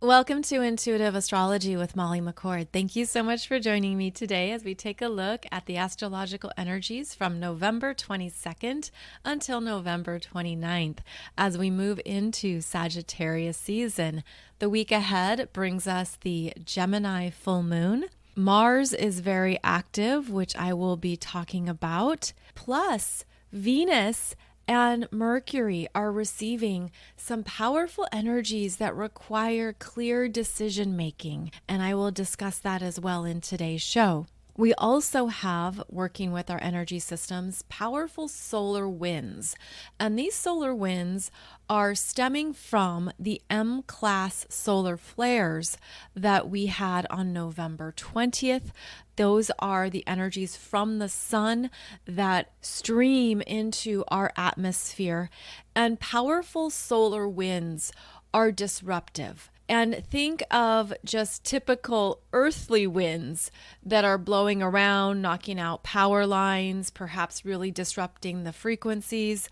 Welcome to Intuitive Astrology with Molly McCord. Thank you so much for joining me today as we take a look at the astrological energies from November 22nd until November 29th as we move into Sagittarius season. The week ahead brings us the Gemini Full Moon. Mars is very active, which I will be talking about. Plus, Venus and Mercury are receiving some powerful energies that require clear decision making, and I will discuss that as well in today's show. We also have, working with our energy systems, powerful solar winds. And these solar winds are stemming from the M-class solar flares that we had on November 20th. Those are the energies from the sun that stream into our atmosphere. And powerful solar winds are disruptive. And think of just typical earthly winds that are blowing around, knocking out power lines, perhaps really disrupting the frequencies.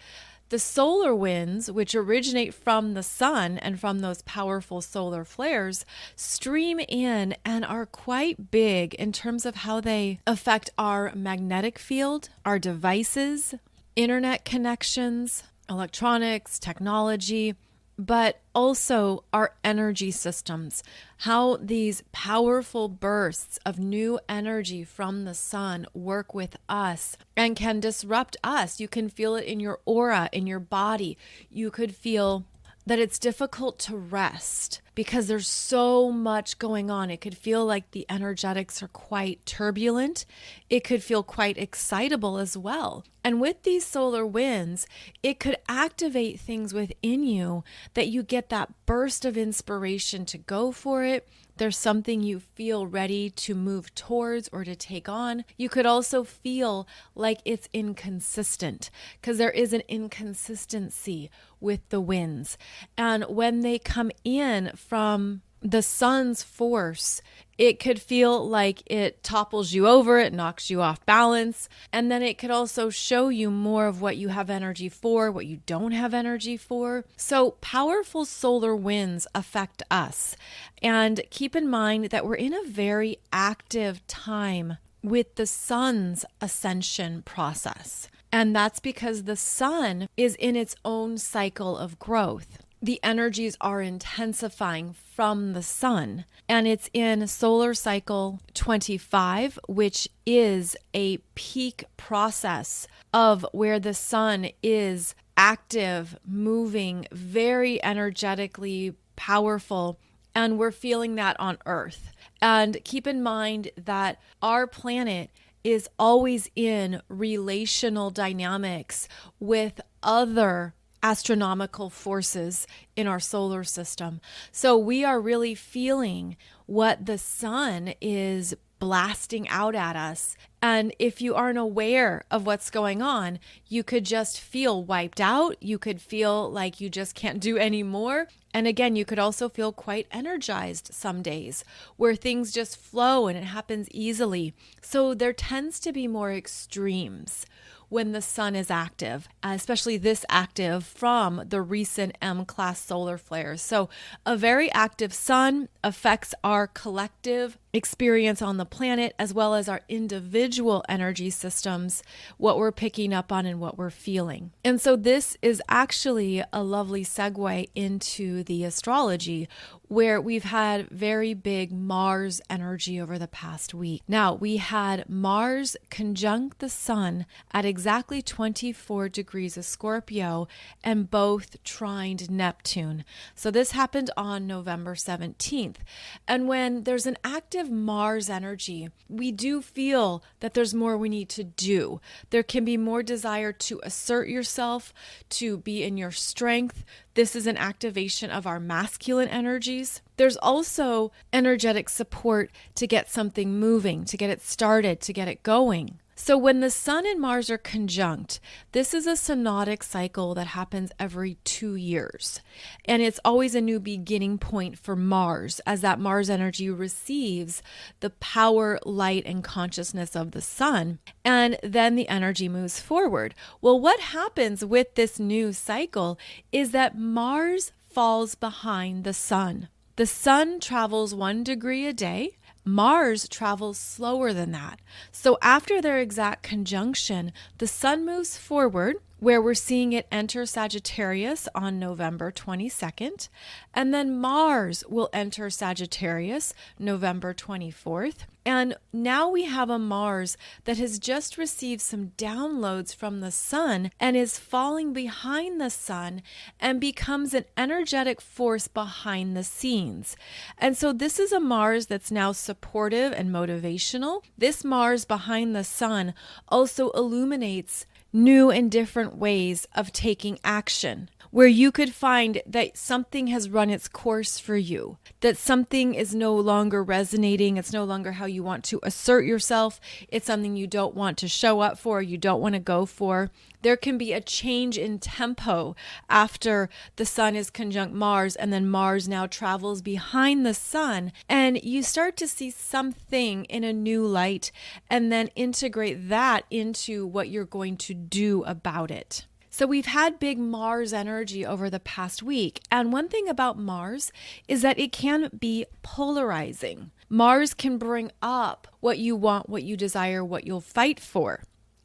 The solar winds, which originate from the sun and from those powerful solar flares, stream in and are quite big in terms of how they affect our magnetic field, our devices, internet connections, electronics, technology, but also our energy systems, how these powerful bursts of new energy from the sun work with us and can disrupt us. You can feel it in your aura, in your body. You could feel that it's difficult to rest because there's so much going on. It could feel like the energetics are quite turbulent. It could feel quite excitable as well. And with these solar winds, it could activate things within you that you get that burst of inspiration to go for it. There's something you feel ready to move towards or to take on. You could also feel like it's inconsistent because there is an inconsistency with the winds. And when they come in from the sun's force, it could feel like it topples you over, it knocks you off balance, and then it could also show you more of what you have energy for, what you don't have energy for. So powerful solar winds affect us. And keep in mind that we're in a very active time with the sun's ascension process. And that's because the sun is in its own cycle of growth. The energies are intensifying from the sun, and it's in solar cycle 25, which is a peak process of where the sun is active, moving, very energetically powerful, and we're feeling that on Earth. And keep in mind that our planet is always in relational dynamics with other astronomical forces in our solar system. So we are really feeling what the sun is blasting out at us. And if you aren't aware of what's going on, you could just feel wiped out. You could feel like you just can't do any more. And again, you could also feel quite energized some days where things just flow and it happens easily. So there tends to be more extremes when the sun is active, especially this active from the recent M-class solar flares. So a very active sun affects our collective experience on the planet as well as our individual energy systems, what we're picking up on and what we're feeling. And so this is actually a lovely segue into the astrology where we've had very big Mars energy over the past week. Now, we had Mars conjunct the sun at exactly 24 degrees of Scorpio and both trined Neptune. So this happened on November 17th. And when there's an active Mars energy, we do feel that there's more we need to do. There can be more desire to assert yourself, to be in your strength. This is an activation of our masculine energies. There's also energetic support to get something moving, to get it started, to get it going. So when the sun and Mars are conjunct, this is a synodic cycle that happens every 2 years. And it's always a new beginning point for Mars as that Mars energy receives the power, light, and consciousness of the sun. And then the energy moves forward. Well, what happens with this new cycle is that Mars falls behind the sun. The sun travels 1 degree a day. Mars travels slower than that. So after their exact conjunction, the sun moves forward, where we're seeing it enter Sagittarius on November 22nd. And then Mars will enter Sagittarius November 24th. And now we have a Mars that has just received some downloads from the sun and is falling behind the sun and becomes an energetic force behind the scenes. And so this is a Mars that's now supportive and motivational. This Mars behind the sun also illuminates new and different ways of taking action, where you could find that something has run its course for you, that something is no longer resonating, it's no longer how you want to assert yourself, it's something you don't want to show up for, you don't want to go for. There can be a change in tempo after the sun is conjunct Mars, and then Mars now travels behind the sun, and you start to see something in a new light and then integrate that into what you're going to do about it. So we've had big Mars energy over the past week. And one thing about Mars is that it can be polarizing. Mars can bring up what you want, what you desire, what you'll fight for.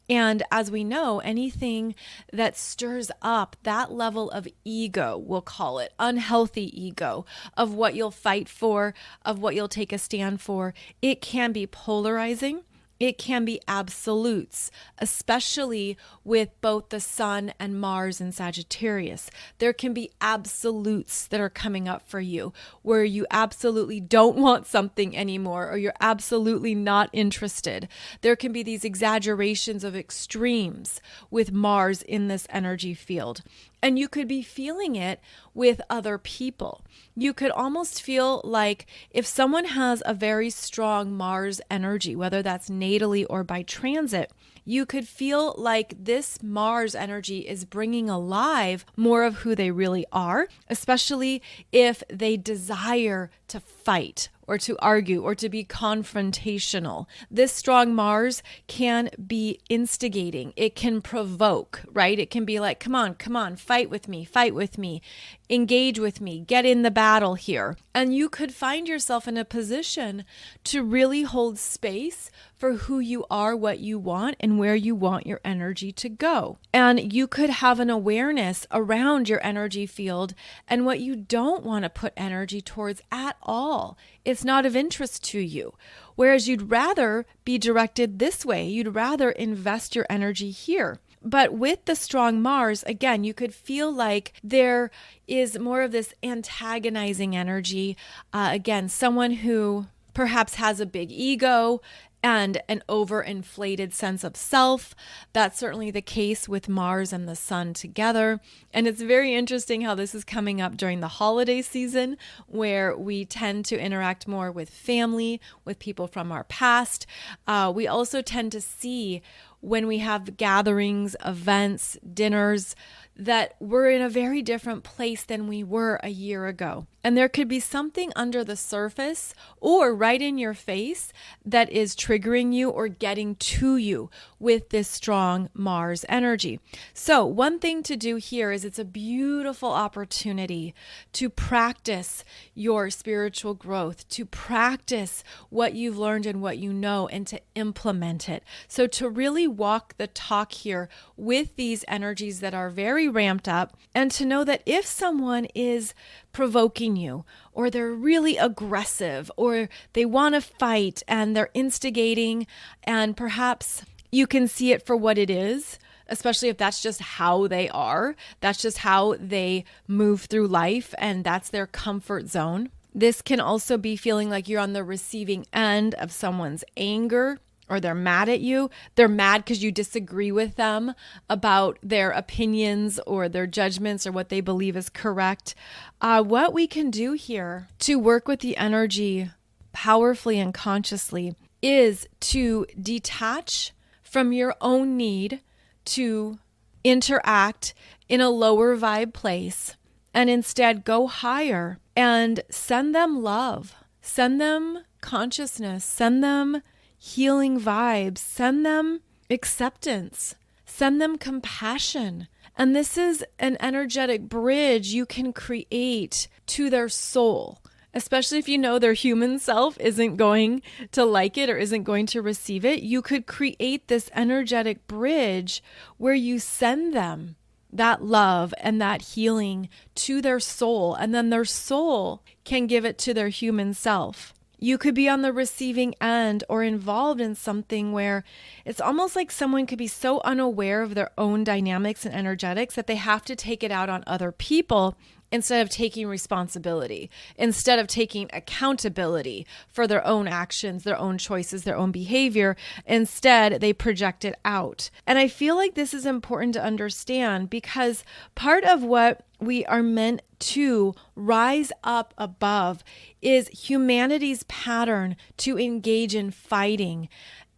And as we know, anything that stirs up that level of ego, we'll call it unhealthy ego, of what you'll fight for, of what you'll take a stand for, it can be polarizing. It can be absolutes, especially with both the sun and Mars in Sagittarius. There can be absolutes that are coming up for you where you absolutely don't want something anymore, or you're absolutely not interested. There can be these exaggerations of extremes with Mars in this energy field. And you could be feeling it with other people. You could almost feel like if someone has a very strong Mars energy, whether that's natally or by transit, you could feel like this Mars energy is bringing alive more of who they really are, especially if they desire to fight or to argue or to be confrontational. This strong Mars can be instigating. It can provoke, right? It can be like, come on, fight with me, engage with me, get in the battle here. And you could find yourself in a position to really hold space for who you are, what you want, and where you want your energy to go. And you could have an awareness around your energy field and what you don't want to put energy towards at all. It's not of interest to you. Whereas you'd rather be directed this way. You'd rather invest your energy here. But with the strong Mars, again, you could feel like there is more of this antagonizing energy. Again, someone who perhaps has a big ego and an overinflated sense of self. That's certainly the case with Mars and the sun together. And it's very interesting how this is coming up during the holiday season, where we tend to interact more with family, with people from our past. We also tend to see when we have gatherings, events, dinners, that we're in a very different place than we were a year ago. And there could be something under the surface or right in your face that is triggering you or getting to you with this strong Mars energy. So one thing to do here is it's a beautiful opportunity to practice your spiritual growth, to practice what you've learned and what you know, and to implement it. So to really walk the talk here with these energies that are very ramped up, and to know that if someone is provoking you, or they're really aggressive, or they want to fight and they're instigating, and perhaps you can see it for what it is, especially if that's just how they are, that's just how they move through life, and that's their comfort zone. This can also be feeling like you're on the receiving end of someone's anger, or they're mad at you. They're mad because you disagree with them about their opinions or their judgments or what they believe is correct. What we can do here to work with the energy powerfully and consciously is to detach from your own need to interact in a lower vibe place, and instead go higher and send them love, send them consciousness, send them healing vibes, send them acceptance, send them compassion. And this is an energetic bridge you can create to their soul. especially if you know their human self isn't going to like it or isn't going to receive it, you could create this energetic bridge where you send them that love and that healing to their soul, and then their soul can give it to their human self. You could be on the receiving end or involved in something where it's almost like someone could be so unaware of their own dynamics and energetics that they have to take it out on other people instead of taking responsibility, instead of taking accountability for their own actions, their own choices, their own behavior. Instead, they project it out. And I feel like this is important to understand because part of what we are meant to rise up above is humanity's pattern to engage in fighting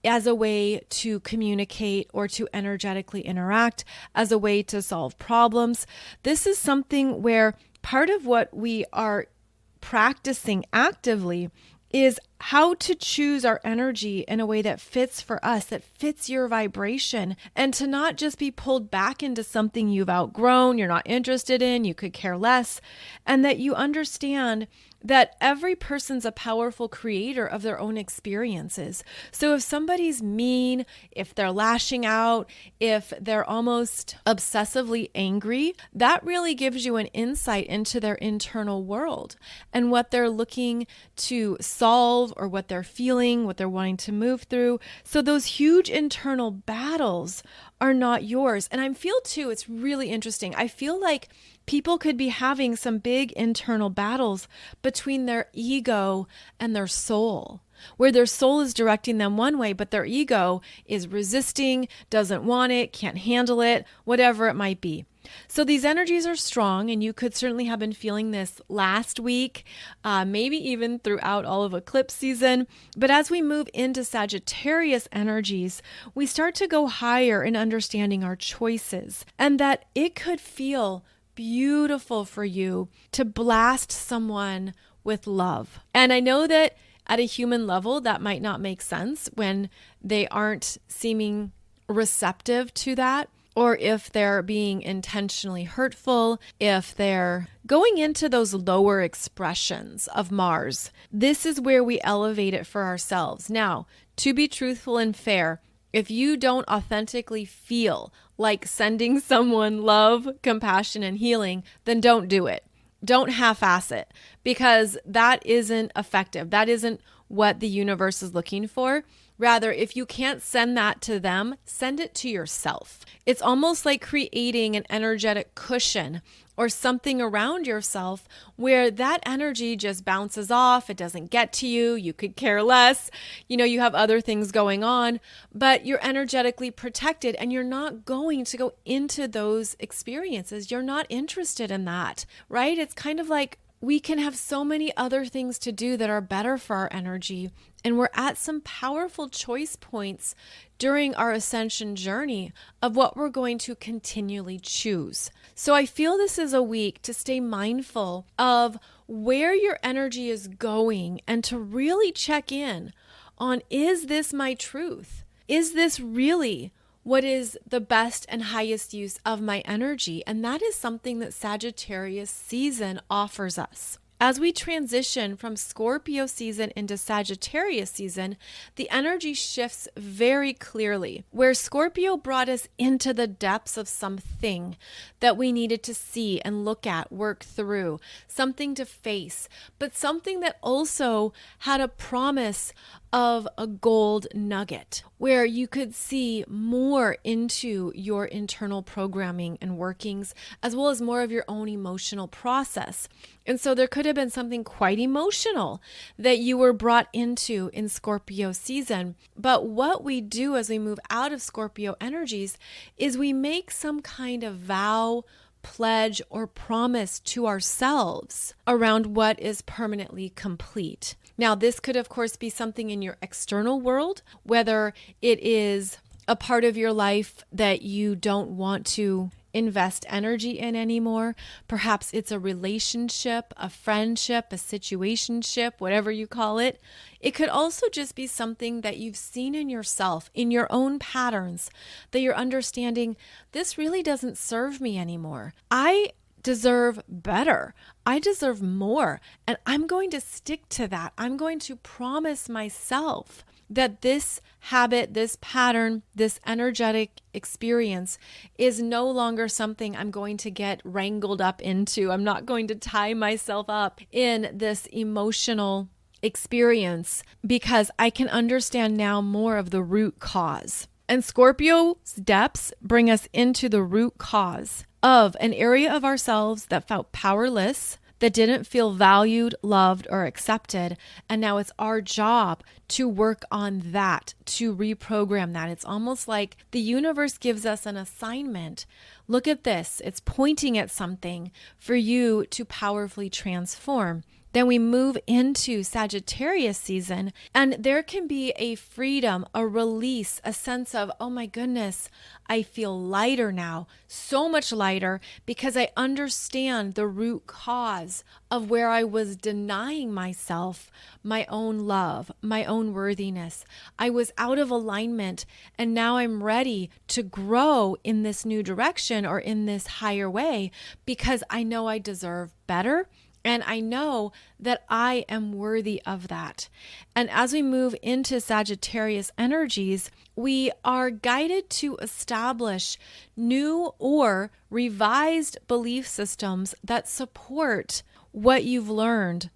as a way to communicate or to energetically interact, as a way to solve problems. This is something where part of what we are practicing actively is how to choose our energy in a way that fits for us, that fits your vibration, and to not just be pulled back into something you've outgrown, you're not interested in, you could care less, and that you understand that every person's a powerful creator of their own experiences. So if somebody's mean, if they're lashing out, if they're almost obsessively angry, that really gives you an insight into their internal world and what they're looking to solve or what they're feeling, what they're wanting to move through. So those huge internal battles are not yours. And I feel too, it's really interesting. I feel like people could be having some big internal battles between their ego and their soul, where their soul is directing them one way, but their ego is resisting, doesn't want it, can't handle it, whatever it might be. So these energies are strong, and you could certainly have been feeling this last week, maybe even throughout all of eclipse season. But as we move into Sagittarius energies, we start to go higher in understanding our choices, and that it could feel beautiful for you to blast someone with love. And I know that at a human level, that might not make sense when they aren't seeming receptive to that, or if they're being intentionally hurtful, if they're going into those lower expressions of Mars. This is where we elevate it for ourselves. Now, to be truthful and fair, if you don't authentically feel like sending someone love, compassion, and healing, then don't do it. Don't half-ass it, because that isn't effective. That isn't what the universe is looking for. Rather, if you can't send that to them, send it to yourself. It's almost like creating an energetic cushion or something around yourself where that energy just bounces off. It doesn't get to you. You could care less. You have other things going on, but you're energetically protected and you're not going to go into those experiences. You're not interested in that, right? It's kind of like we can have so many other things to do that are better for our energy. And we're at some powerful choice points during our ascension journey of what we're going to continually choose. So I feel this is a week to stay mindful of where your energy is going and to really check in on, is this my truth? Is this really what is the best and highest use of my energy? And that is something that Sagittarius season offers us. As we transition from Scorpio season into Sagittarius season, the energy shifts very clearly. Where Scorpio brought us into the depths of something that we needed to see and look at, work through, something to face, but something that also had a promise of a gold nugget where you could see more into your internal programming and workings, as well as more of your own emotional process. And so there could have been something quite emotional that you were brought into in Scorpio season. But what we do as we move out of Scorpio energies is we make some kind of vow, pledge, or promise to ourselves around what is permanently complete. Now, this could, of course, be something in your external world, whether it is a part of your life that you don't want to invest energy in anymore. Perhaps it's a relationship, a friendship, a situationship, whatever you call it. It could also just be something that you've seen in yourself, in your own patterns, that you're understanding, this really doesn't serve me anymore. I deserve better. I deserve more. And I'm going to stick to that. I'm going to promise myself that this habit, this pattern, this energetic experience is no longer something I'm going to get wrangled up into. I'm not going to tie myself up in this emotional experience because I can understand now more of the root cause. And Scorpio's depths bring us into the root cause of an area of ourselves that felt powerless, that didn't feel valued, loved, or accepted. And now it's our job to work on that, to reprogram that. It's almost like the universe gives us an assignment. Look at this. It's pointing at something for you to powerfully transform. Then we move into Sagittarius season, and there can be a freedom, a release, a sense of, oh my goodness, I feel lighter now, so much lighter, because I understand the root cause of where I was denying myself my own love, my own worthiness. I was out of alignment, and now I'm ready to grow in this new direction or in this higher way because I know I deserve better. And I know that I am worthy of that. And as we move into Sagittarius energies, we are guided to establish new or revised belief systems that support what you've learned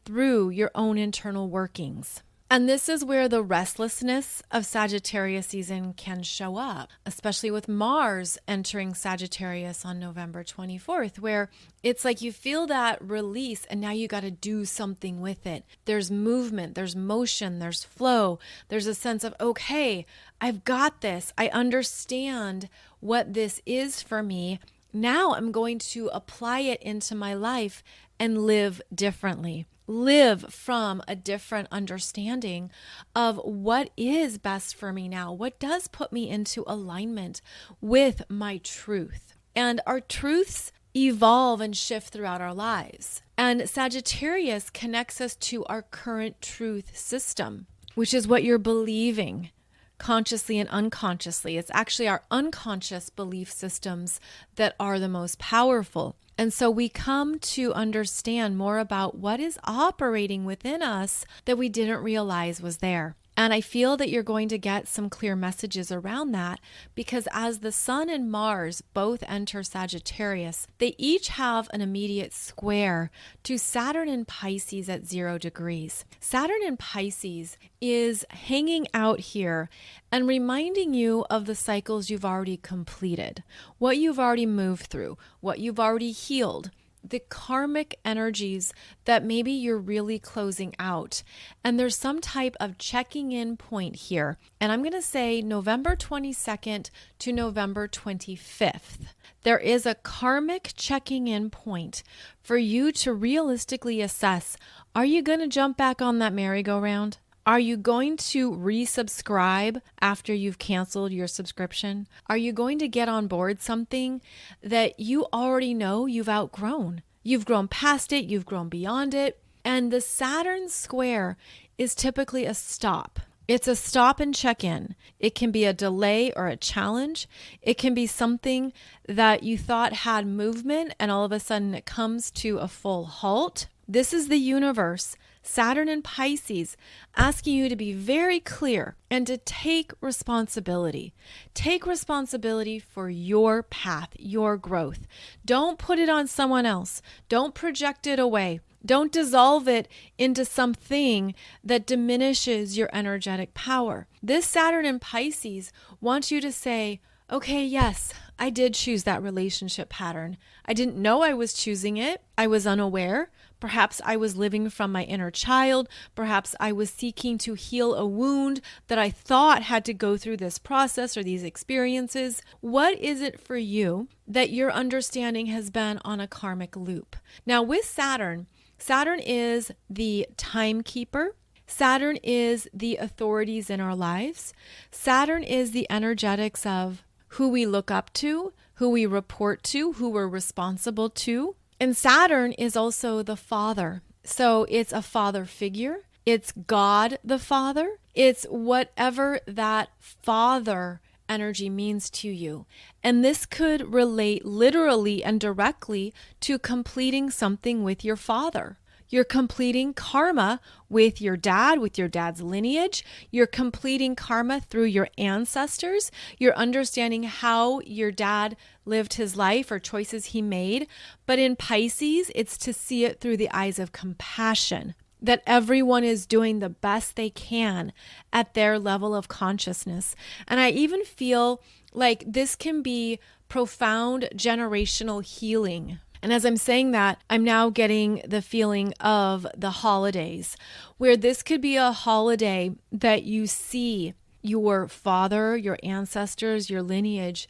through your own internal workings. And this is where the restlessness of Sagittarius season can show up, especially with Mars entering Sagittarius on November 24th, where it's like you feel that release and now you got to do something with it. There's movement, there's motion, there's flow. There's a sense of, okay, I've got this. I understand what this is for me. Now I'm going to apply it into my life and live differently. Live from a different understanding of what is best for me now, what does put me into alignment with my truth. And our truths evolve and shift throughout our lives. And Sagittarius connects us to our current truth system, which is what you're believing consciously and unconsciously. It's actually our unconscious belief systems that are the most powerful. And so we come to understand more about what is operating within us that we didn't realize was there. And I feel that you're going to get some clear messages around that because as the Sun and Mars both enter Sagittarius, they each have an immediate square to Saturn in Pisces at 0 degrees. Saturn in Pisces is hanging out here and reminding you of the cycles you've already completed, what you've already moved through, what you've already healed, the karmic energies that maybe you're really closing out. And there's some type of checking in point here. And I'm going to say November 22nd to November 25th. There is a karmic checking in point for you to realistically assess, are you going to jump back on that merry-go-round? Are you going to resubscribe after you've canceled your subscription? Are you going to get on board something that you already know you've outgrown? You've grown past it, you've grown beyond it. And the Saturn square is typically a stop. It's a stop and check in. It can be a delay or a challenge. It can be something that you thought had movement and all of a sudden it comes to a full halt. This is the universe, Saturn and Pisces, asking you to be very clear and to take responsibility. Take responsibility for your path, your growth. Don't put it on someone else. Don't project it away. Don't dissolve it into something that diminishes your energetic power. This Saturn in Pisces wants you to say, okay, yes, I did choose that relationship pattern. I didn't know I was choosing it. I was unaware. Perhaps I was living from my inner child. Perhaps I was seeking to heal a wound that I thought had to go through this process or these experiences. What is it for you that your understanding has been on a karmic loop? Now with Saturn, Saturn is the timekeeper. Saturn is the authorities in our lives. Saturn is the energetics of who we look up to, who we report to, who we're responsible to. And Saturn is also the father. So it's a father figure. It's God the Father. It's whatever that father energy means to you. And this could relate literally and directly to completing something with your father. You're completing karma with your dad, with your dad's lineage. You're completing karma through your ancestors. You're understanding how your dad lived his life or choices he made. But in Pisces, it's to see it through the eyes of compassion, that everyone is doing the best they can at their level of consciousness. And I even feel like this can be profound generational healing. And as I'm saying that, I'm now getting the feeling of the holidays, where this could be a holiday that you see your father, your ancestors, your lineage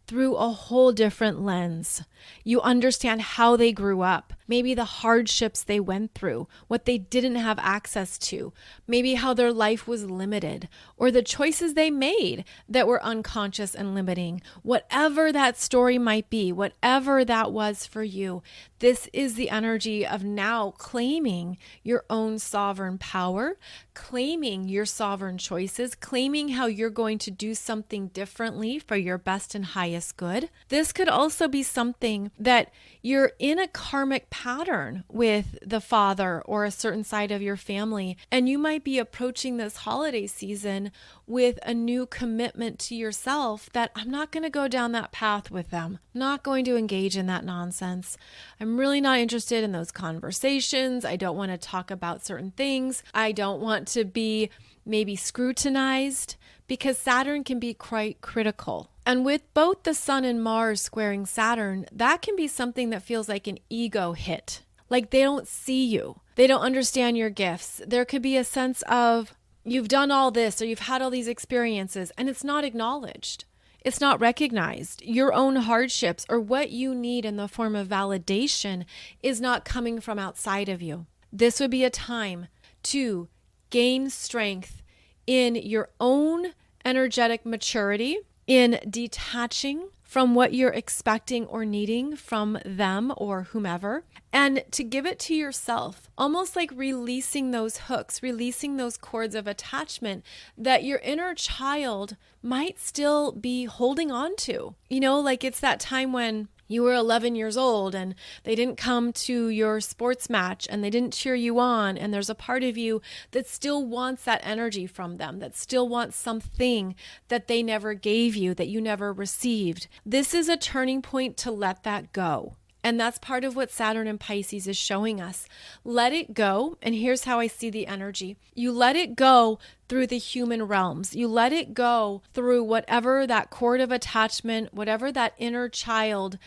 through a whole different lens. You understand how they grew up, maybe the hardships they went through, what they didn't have access to, maybe how their life was limited, or the choices they made that were unconscious and limiting. Whatever that story might be, whatever that was for you, this is the energy of now claiming your own sovereign power, claiming your sovereign choices, claiming how you're going to do something differently for your best and highest good. This could also be something that you're in a karmic pattern with the father or a certain side of your family, and you might be approaching this holiday season with a new commitment to yourself that I'm not going to go down that path with them. I'm not going to engage in that nonsense. I'm really not interested in those conversations. I don't want to talk about certain things. I don't want to be maybe scrutinized, because Saturn can be quite critical. And with both the Sun and Mars squaring Saturn, that can be something that feels like an ego hit. Like they don't see you. They don't understand your gifts. There could be a sense of you've done all this or you've had all these experiences and it's not acknowledged. It's not recognized. Your own hardships or what you need in the form of validation is not coming from outside of you. This would be a time to gain strength in your own energetic maturity, in detaching from what you're expecting or needing from them or whomever, and to give it to yourself, almost like releasing those hooks, releasing those cords of attachment that your inner child might still be holding on to. You know, like it's that time when you were 11 years old and they didn't come to your sports match and they didn't cheer you on. And there's a part of you that still wants that energy from them, that still wants something that they never gave you, that you never received. This is a turning point to let that go. And that's part of what Saturn and Pisces is showing us. Let it go. And here's how I see the energy. You let it go through the human realms. You let it go through whatever that cord of attachment, whatever that inner child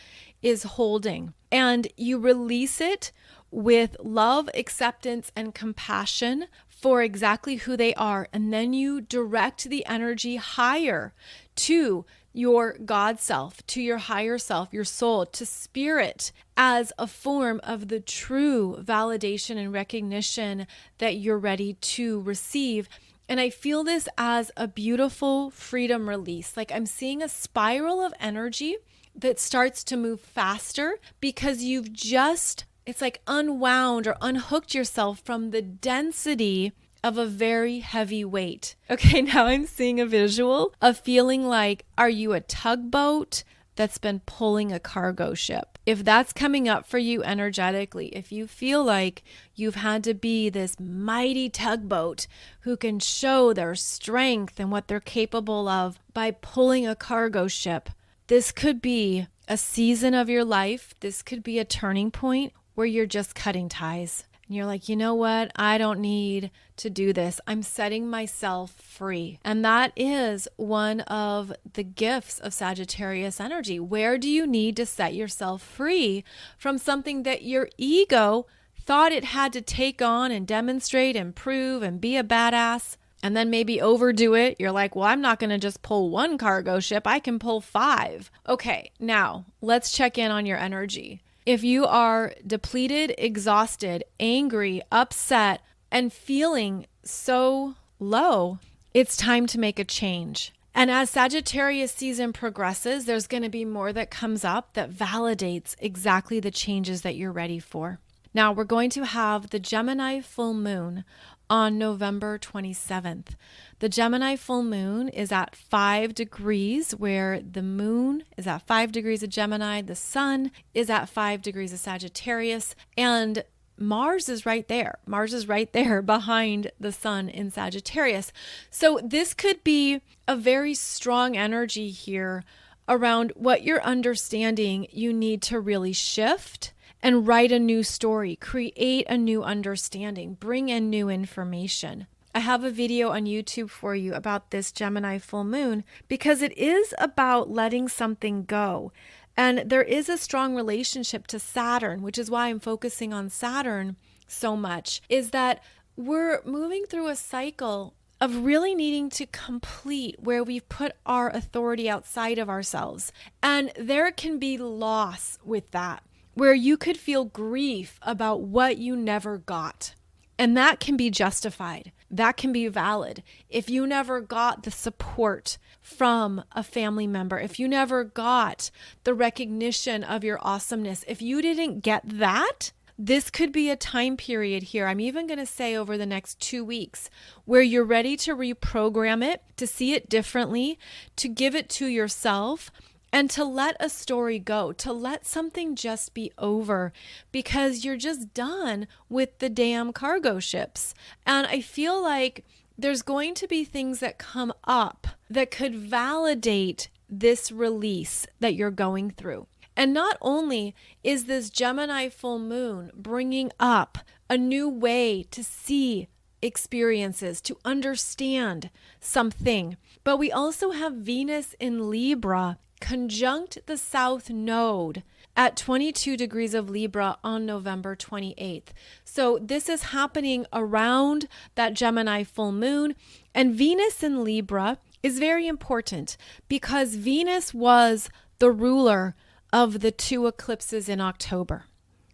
is holding. And you release it with love, acceptance, and compassion for exactly who they are. And then you direct the energy higher to your God self, to your higher self, your soul, to spirit as a form of the true validation and recognition that you're ready to receive. And I feel this as a beautiful freedom release. Like I'm seeing a spiral of energy that starts to move faster because you've just, it's like unwound or unhooked yourself from the density of a very heavy weight. Okay, now I'm seeing a visual of feeling like, are you a tugboat that's been pulling a cargo ship? If that's coming up for you energetically, if you feel like you've had to be this mighty tugboat who can show their strength and what they're capable of by pulling a cargo ship, this could be a season of your life. This could be a turning point where you're just cutting ties. And you're like, you know what? I don't need to do this. I'm setting myself free. And that is one of the gifts of Sagittarius energy. Where do you need to set yourself free from something that your ego thought it had to take on and demonstrate and prove and be a badass? And then maybe overdo it. You're like, well, I'm not going to just pull one cargo ship. I can pull 5. Okay, now let's check in on your energy. If you are depleted, exhausted, angry, upset, and feeling so low, it's time to make a change. And as Sagittarius season progresses, there's going to be more that comes up that validates exactly the changes that you're ready for. Now we're going to have the Gemini Full Moon on November 27th. The Gemini Full Moon is at 5 degrees, where the moon is at 5 degrees of Gemini, the sun is at 5 degrees of Sagittarius, and Mars is right there. Mars is right there behind the sun in Sagittarius. So this could be a very strong energy here around what you're understanding you need to really shift and write a new story, create a new understanding, bring in new information. I have a video on YouTube for you about this Gemini full moon because it is about letting something go. And there is a strong relationship to Saturn, which is why I'm focusing on Saturn so much, is that we're moving through a cycle of really needing to complete where we've put our authority outside of ourselves. And there can be loss with that, where you could feel grief about what you never got. And that can be justified. That can be valid. If you never got the support from a family member, if you never got the recognition of your awesomeness, if you didn't get that, this could be a time period here. I'm even going to say over the next 2 weeks where you're ready to reprogram it, to see it differently, to give it to yourself, and to let a story go, to let something just be over because you're just done with the damn cargo ships. And I feel like there's going to be things that come up that could validate this release that you're going through. And not only is this Gemini full moon bringing up a new way to see experiences, to understand something, but we also have Venus in Libra conjunct the South Node at 22 degrees of Libra on November 28th. So this is happening around that Gemini full moon. And Venus in Libra is very important because Venus was the ruler of the 2 eclipses in October.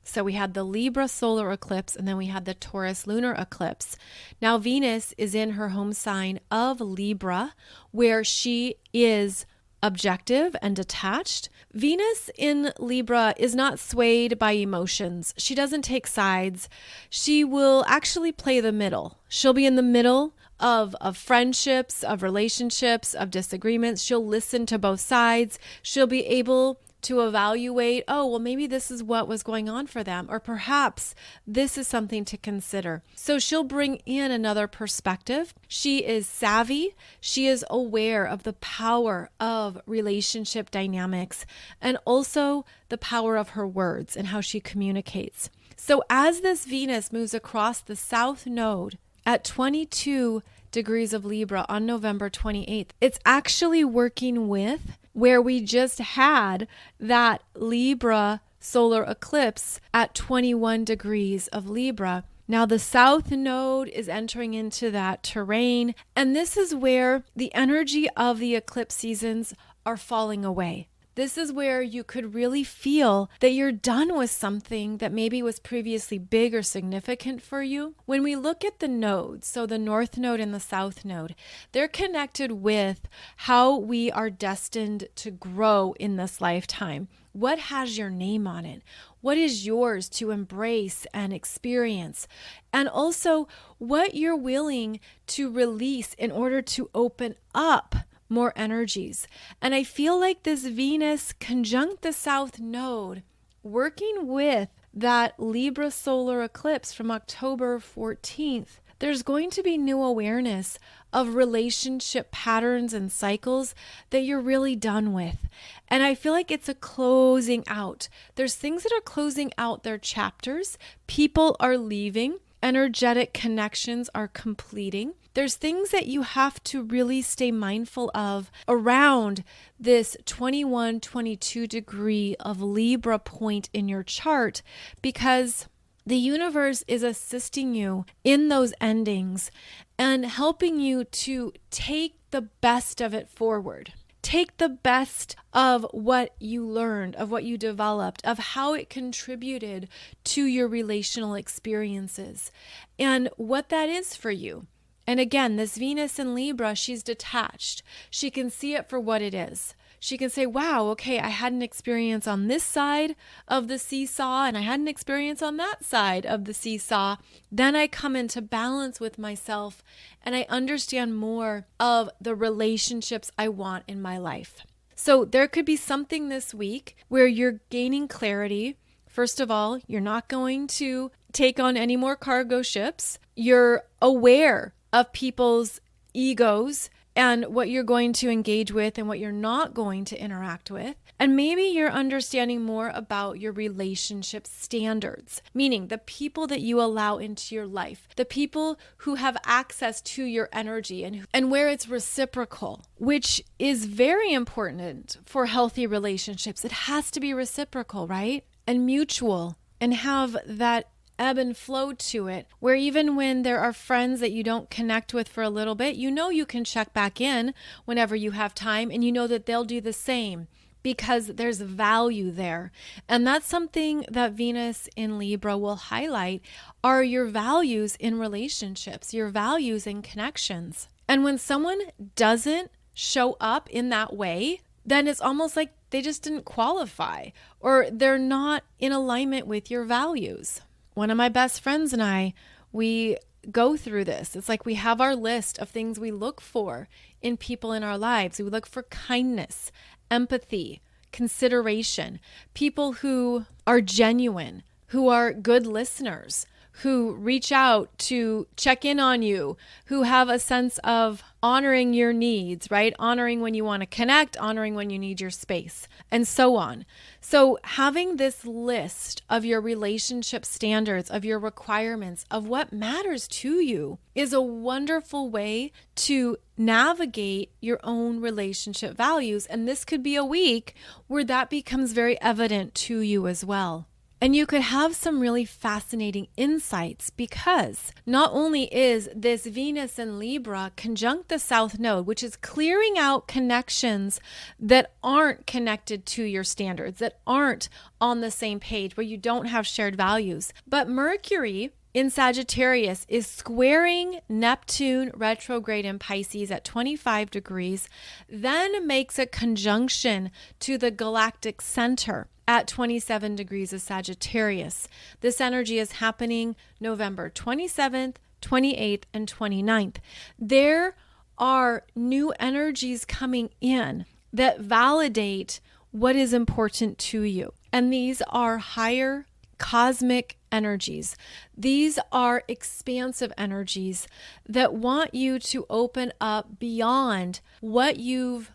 So we had the Libra solar eclipse and then we had the Taurus lunar eclipse. Now Venus is in her home sign of Libra, where she is objective and detached. Venus in Libra is not swayed by emotions. She doesn't take sides. She will actually play the middle. She'll be in the middle of friendships, of relationships, of disagreements. She'll listen to both sides. She'll be able to evaluate, oh, well, maybe this is what was going on for them, or perhaps this is something to consider. So she'll bring in another perspective. She is savvy. She is aware of the power of relationship dynamics and also the power of her words and how she communicates. So as this Venus moves across the South Node at 22 degrees of Libra on November 28th, it's actually working with where we just had that Libra solar eclipse at 21 degrees of Libra. Now the South Node is entering into that terrain, and this is where the energy of the eclipse seasons are falling away. This is where you could really feel that you're done with something that maybe was previously big or significant for you. When we look at the nodes, so the North Node and the South Node, they're connected with how we are destined to grow in this lifetime. What has your name on it? What is yours to embrace and experience? And also what you're willing to release in order to open up more energies. And I feel like this Venus conjunct the South Node, working with that Libra solar eclipse from October 14th, there's going to be new awareness of relationship patterns and cycles that you're really done with. And I feel like it's a closing out. There's things that are closing out their chapters. People are leaving. Energetic connections are completing. There's things that you have to really stay mindful of around this 21, 22 degree of Libra point in your chart, because the universe is assisting you in those endings and helping you to take the best of it forward. Take the best of what you learned, of what you developed, of how it contributed to your relational experiences and what that is for you. And again, this Venus in Libra, she's detached. She can see it for what it is. she can say, wow, okay, I had an experience on this side of the seesaw and I had an experience on that side of the seesaw. Then I come into balance with myself and I understand more of the relationships I want in my life. So there could be something this week where you're gaining clarity. First of all, you're not going to take on any more cargo ships. You're aware of people's egos and what you're going to engage with and what you're not going to interact with. And maybe you're understanding more about your relationship standards, meaning the people that you allow into your life, the people who have access to your energy and where it's reciprocal, which is very important for healthy relationships. It has to be reciprocal, right? And mutual, and have that ebb and flow to it, where even when there are friends that you don't connect with for a little bit, you know you can check back in whenever you have time, and you know that they'll do the same because there's value there. And that's something that Venus in Libra will highlight, are your values in relationships, your values in connections. And when someone doesn't show up in that way, then it's almost like they just didn't qualify, or they're not in alignment with your values. One of my best friends and I, we go through this. It's like we have our list of things we look for in people in our lives. We look for kindness, empathy, consideration, people who are genuine, who are good listeners, who reach out to check in on you, who have a sense of honoring your needs, right? Honoring when you want to connect, honoring when you need your space, and so on. So having this list of your relationship standards, of your requirements, of what matters to you is a wonderful way to navigate your own relationship values. And this could be a week where that becomes very evident to you as well. And you could have some really fascinating insights because not only is this Venus in Libra conjunct the South Node, which is clearing out connections that aren't connected to your standards, that aren't on the same page, where you don't have shared values, but Mercury in Sagittarius is squaring Neptune retrograde in Pisces at 25 degrees, then makes a conjunction to the Galactic Center at 27 degrees of Sagittarius. This energy is happening November 27th, 28th, and 29th. There are new energies coming in that validate what is important to you. And these are higher cosmic energies. These are expansive energies that want you to open up beyond what you've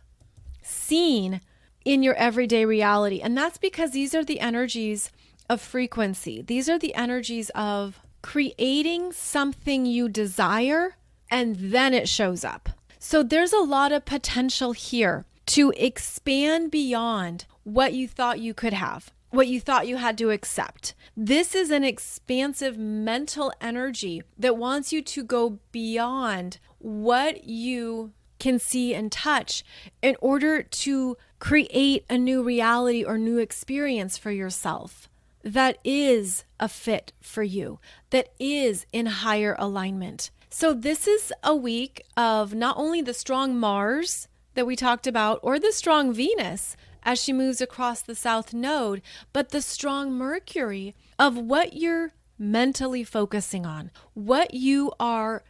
seen in your everyday reality. And that's because these are the energies of frequency. These are the energies of creating something you desire, and then it shows up. So there's a lot of potential here to expand beyond what you thought you could have, what you thought you had to accept. This is an expansive mental energy that wants you to go beyond what you can see and touch in order to create a new reality or new experience for yourself that is a fit for you, that is in higher alignment. So this is a week of not only the strong Mars that we talked about, or the strong Venus as she moves across the South Node, but the strong Mercury of what you're mentally focusing on, what you are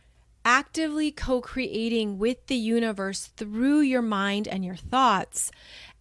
actively co-creating with the universe through your mind and your thoughts.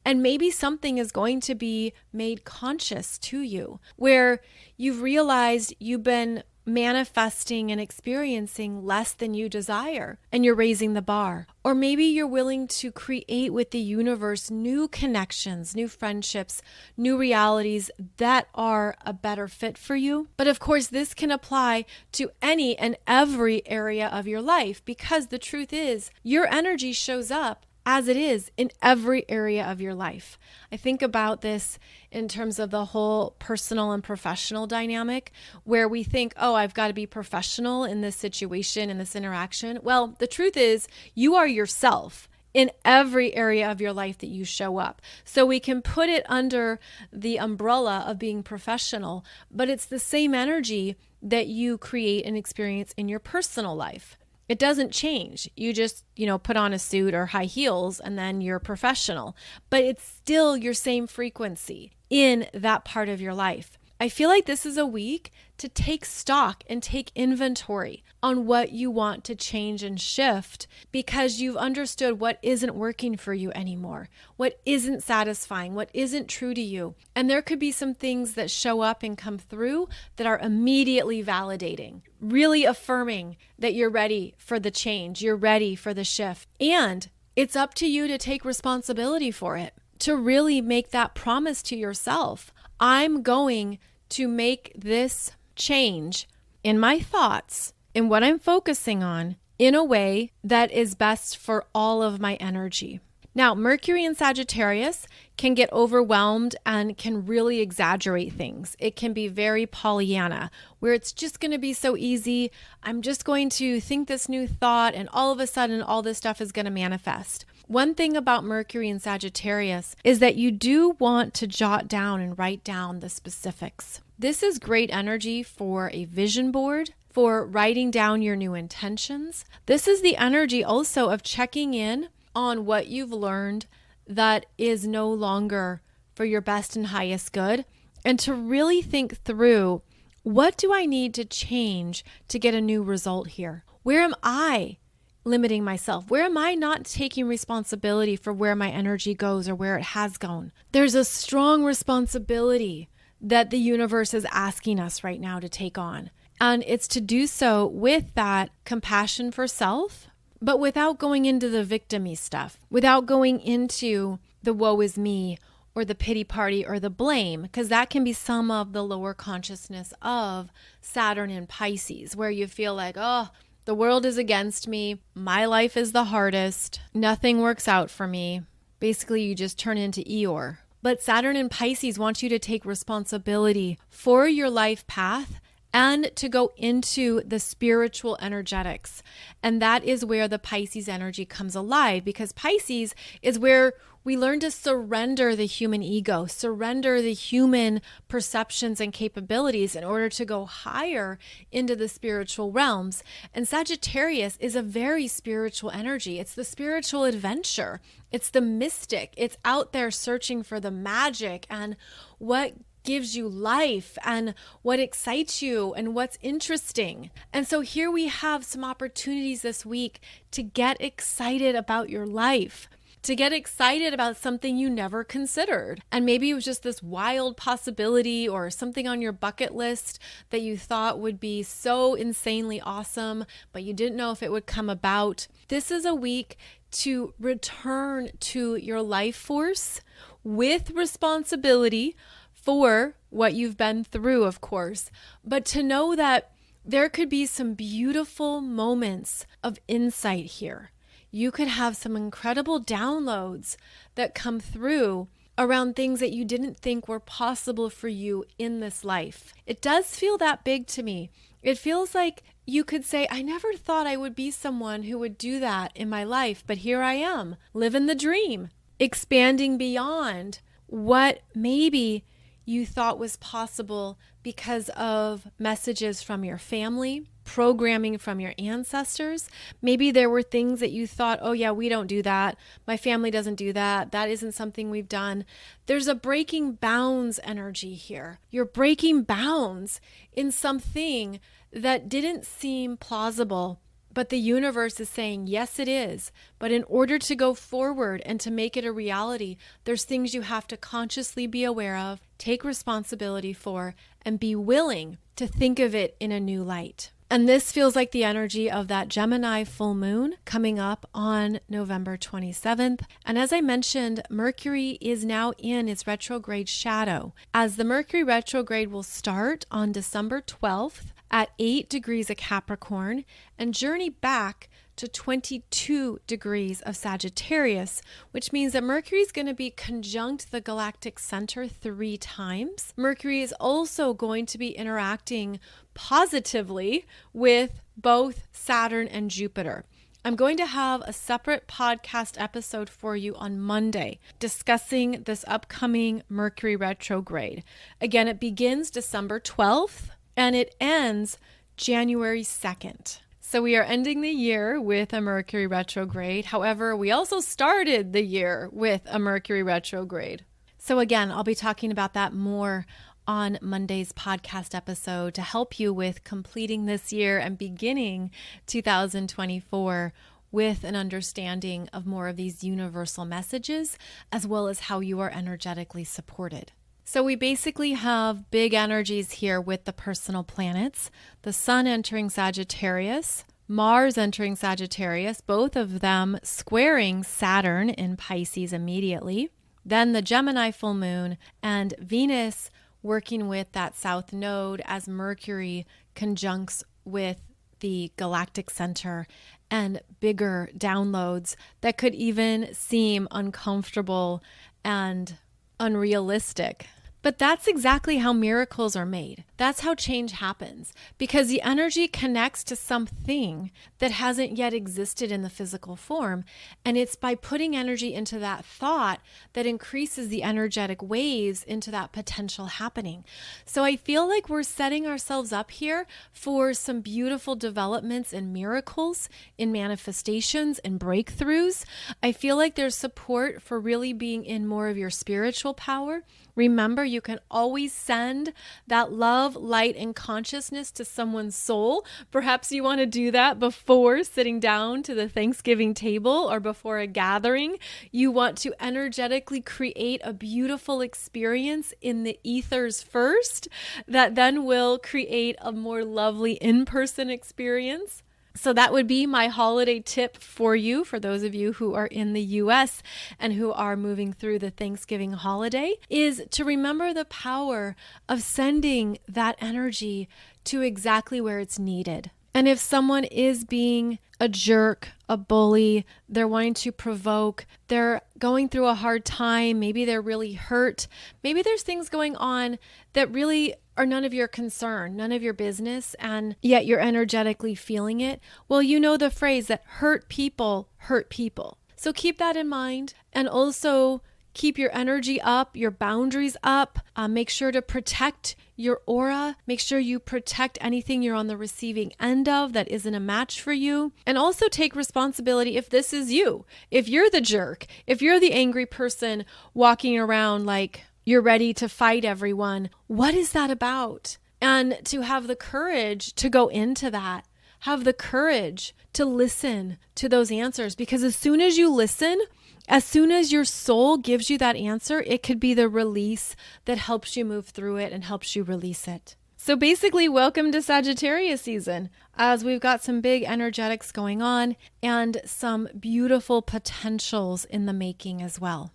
And maybe something is going to be made conscious to you, where you've realized you've been manifesting and experiencing less than you desire, and you're raising the bar. Or maybe you're willing to create with the universe new connections, new friendships, new realities that are a better fit for you. But of course, this can apply to any and every area of your life, because the truth is your energy shows up as it is in every area of your life. I think about this in terms of the whole personal and professional dynamic, where we think, oh, I've got to be professional in this situation, in this interaction. Well, the truth is you are yourself in every area of your life that you show up. So we can put it under the umbrella of being professional, but it's the same energy that you create and experience in your personal life. It doesn't change. You just, put on a suit or high heels and then you're professional, but it's still your same frequency in that part of your life. I feel like this is a week to take stock and take inventory on what you want to change and shift because you've understood what isn't working for you anymore, what isn't satisfying, what isn't true to you. And there could be some things that show up and come through that are immediately validating, really affirming that you're ready for the change, you're ready for the shift. And it's up to you to take responsibility for it, to really make that promise to yourself. I'm going to make this change in my thoughts, in what I'm focusing on, in a way that is best for all of my energy. Now, Mercury in Sagittarius can get overwhelmed and can really exaggerate things. It can be very Pollyanna, where it's just going to be so easy. I'm just going to think this new thought, and all of a sudden, all this stuff is going to manifest. One thing about Mercury in Sagittarius is that you do want to jot down and write down the specifics. This is great energy for a vision board, for writing down your new intentions. This is the energy also of checking in on what you've learned that is no longer for your best and highest good, and to really think through, what do I need to change to get a new result here? Where am I limiting myself? Where am I not taking responsibility for where my energy goes or where it has gone? There's a strong responsibility that the universe is asking us right now to take on. And it's to do so with that compassion for self, but without going into the victim-y stuff, without going into the woe is me or the pity party or the blame, because that can be some of the lower consciousness of Saturn in Pisces, where you feel like, oh, the world is against me. My life is the hardest. Nothing works out for me. Basically, you just turn into Eeyore. But Saturn in Pisces wants you to take responsibility for your life path and to go into the spiritual energetics. And that is where the Pisces energy comes alive, because Pisces is where we learn to surrender the human ego, surrender the human perceptions and capabilities in order to go higher into the spiritual realms. And Sagittarius is a very spiritual energy. It's the spiritual adventure. It's the mystic. It's out there searching for the magic and what gives you life and what excites you and what's interesting. And so here we have some opportunities this week to get excited about your life, to get excited about something you never considered. And maybe it was just this wild possibility or something on your bucket list that you thought would be so insanely awesome, but you didn't know if it would come about. This is a week to return to your life force with responsibility for what you've been through, of course, but to know that there could be some beautiful moments of insight here. You could have some incredible downloads that come through around things that you didn't think were possible for you in this life. It does feel that big to me. It feels like you could say, I never thought I would be someone who would do that in my life, but here I am, living the dream, expanding beyond what maybe you thought was possible because of messages from your family, programming from your ancestors. Maybe there were things that you thought, oh yeah, we don't do that. My family doesn't do that. That isn't something we've done. There's a breaking bounds energy here. You're breaking bounds in something that didn't seem plausible, but the universe is saying, yes, it is. But in order to go forward and to make it a reality, there's things you have to consciously be aware of, take responsibility for, and be willing to think of it in a new light. And this feels like the energy of that Gemini full moon coming up on November 27th. And as I mentioned, Mercury is now in its retrograde shadow, as the Mercury retrograde will start on December 12th at 8 degrees of Capricorn and journey back to 22 degrees of Sagittarius, which means that Mercury is going to be conjunct the Galactic Center 3 times. Mercury is also going to be interacting positively with both Saturn and Jupiter. I'm going to have a separate podcast episode for you on Monday discussing this upcoming Mercury retrograde. Again, it begins December 12th and it ends January 2nd. So we are ending the year with a Mercury retrograde. However, we also started the year with a Mercury retrograde. So again, I'll be talking about that more on Monday's podcast episode to help you with completing this year and beginning 2024 with an understanding of more of these universal messages, as well as how you are energetically supported. So we basically have big energies here with the personal planets, the Sun entering Sagittarius, Mars entering Sagittarius, both of them squaring Saturn in Pisces immediately, then the Gemini Full Moon, and Venus working with that South Node as Mercury conjuncts with the Galactic Center and bigger downloads that could even seem uncomfortable and unrealistic. But that's exactly how miracles are made. That's how change happens, because the energy connects to something that hasn't yet existed in the physical form. And it's by putting energy into that thought that increases the energetic waves into that potential happening. So I feel like we're setting ourselves up here for some beautiful developments and miracles, in manifestations and breakthroughs. I feel like there's support for really being in more of your spiritual power. Remember, you can always send that love, light, and consciousness to someone's soul. Perhaps you want to do that before sitting down to the Thanksgiving table or before a gathering. You want to energetically create a beautiful experience in the ethers first, that then will create a more lovely in-person experience. So that would be my holiday tip for you, for those of you who are in the US and who are moving through the Thanksgiving holiday, is to remember the power of sending that energy to exactly where it's needed. And if someone is being a jerk, a bully, they're wanting to provoke, they're going through a hard time, maybe they're really hurt, maybe there's things going on that really are none of your concern, none of your business, and yet you're energetically feeling it. Well, you know the phrase that hurt people hurt people. So keep that in mind, and also keep your energy up, your boundaries up. Make sure to protect your aura. Make sure you protect anything you're on the receiving end of that isn't a match for you. And also take responsibility if this is you. If you're the jerk, if you're the angry person walking around like you're ready to fight everyone, what is that about? And to have the courage to go into that. Have the courage to listen to those answers, because as soon as you listen, as soon as your soul gives you that answer, it could be the release that helps you move through it and helps you release it. So basically, welcome to Sagittarius season, as we've got some big energetics going on and some beautiful potentials in the making as well.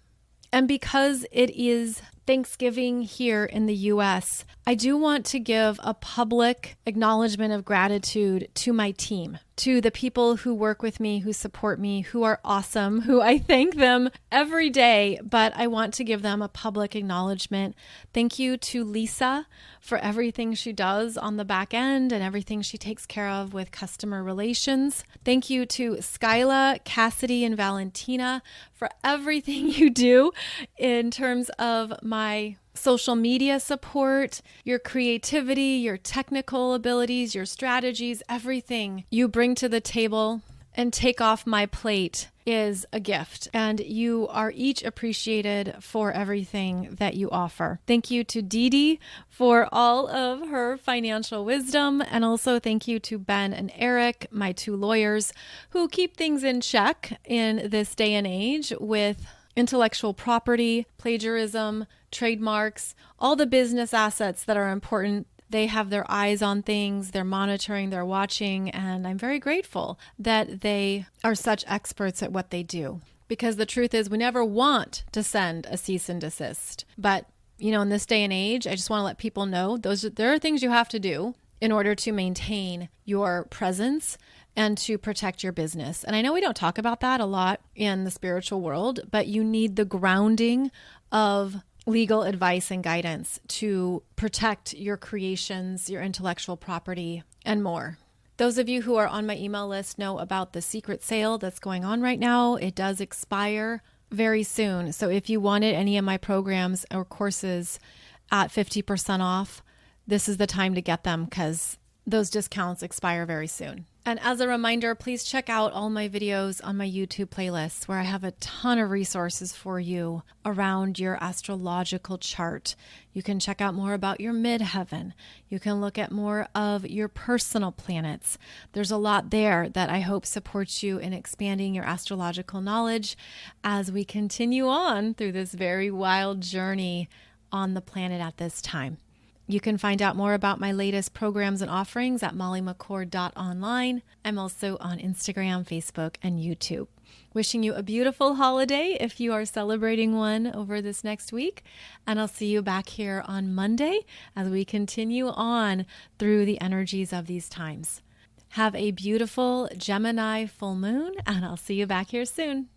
And because it is Thanksgiving here in the US, I do want to give a public acknowledgement of gratitude to my team, to the people who work with me, who support me, who are awesome, who I thank them every day, but I want to give them a public acknowledgement. Thank you to Lisa for everything she does on the back end and everything she takes care of with customer relations. Thank you to Skyla, Cassidy, and Valentina for everything you do in terms of my social media support, your creativity, your technical abilities, your strategies, everything you bring to the table and take off my plate is a gift. And you are each appreciated for everything that you offer. Thank you to Dee Dee for all of her financial wisdom. And also thank you to Ben and Eric, my two lawyers, who keep things in check in this day and age with intellectual property, plagiarism, trademarks, all the business assets that are important. They have their eyes on things, they're monitoring, they're watching, and I'm very grateful that they are such experts at what they do. Because the truth is, we never want to send a cease and desist. But, in this day and age, I just want to let people know there are things you have to do in order to maintain your presence and to protect your business. And I know we don't talk about that a lot in the spiritual world, but you need the grounding of legal advice and guidance to protect your creations, your intellectual property, and more. Those of you who are on my email list know about the secret sale that's going on right now. It does expire very soon. So if you wanted any of my programs or courses at 50% off, this is the time to get them, because those discounts expire very soon. And as a reminder, please check out all my videos on my YouTube playlists where I have a ton of resources for you around your astrological chart. You can check out more about your midheaven. You can look at more of your personal planets. There's a lot there that I hope supports you in expanding your astrological knowledge as we continue on through this very wild journey on the planet at this time. You can find out more about my latest programs and offerings at mollymccord.online. I'm also on Instagram, Facebook, and YouTube. Wishing you a beautiful holiday if you are celebrating one over this next week. And I'll see you back here on Monday as we continue on through the energies of these times. Have a beautiful Gemini full moon, and I'll see you back here soon.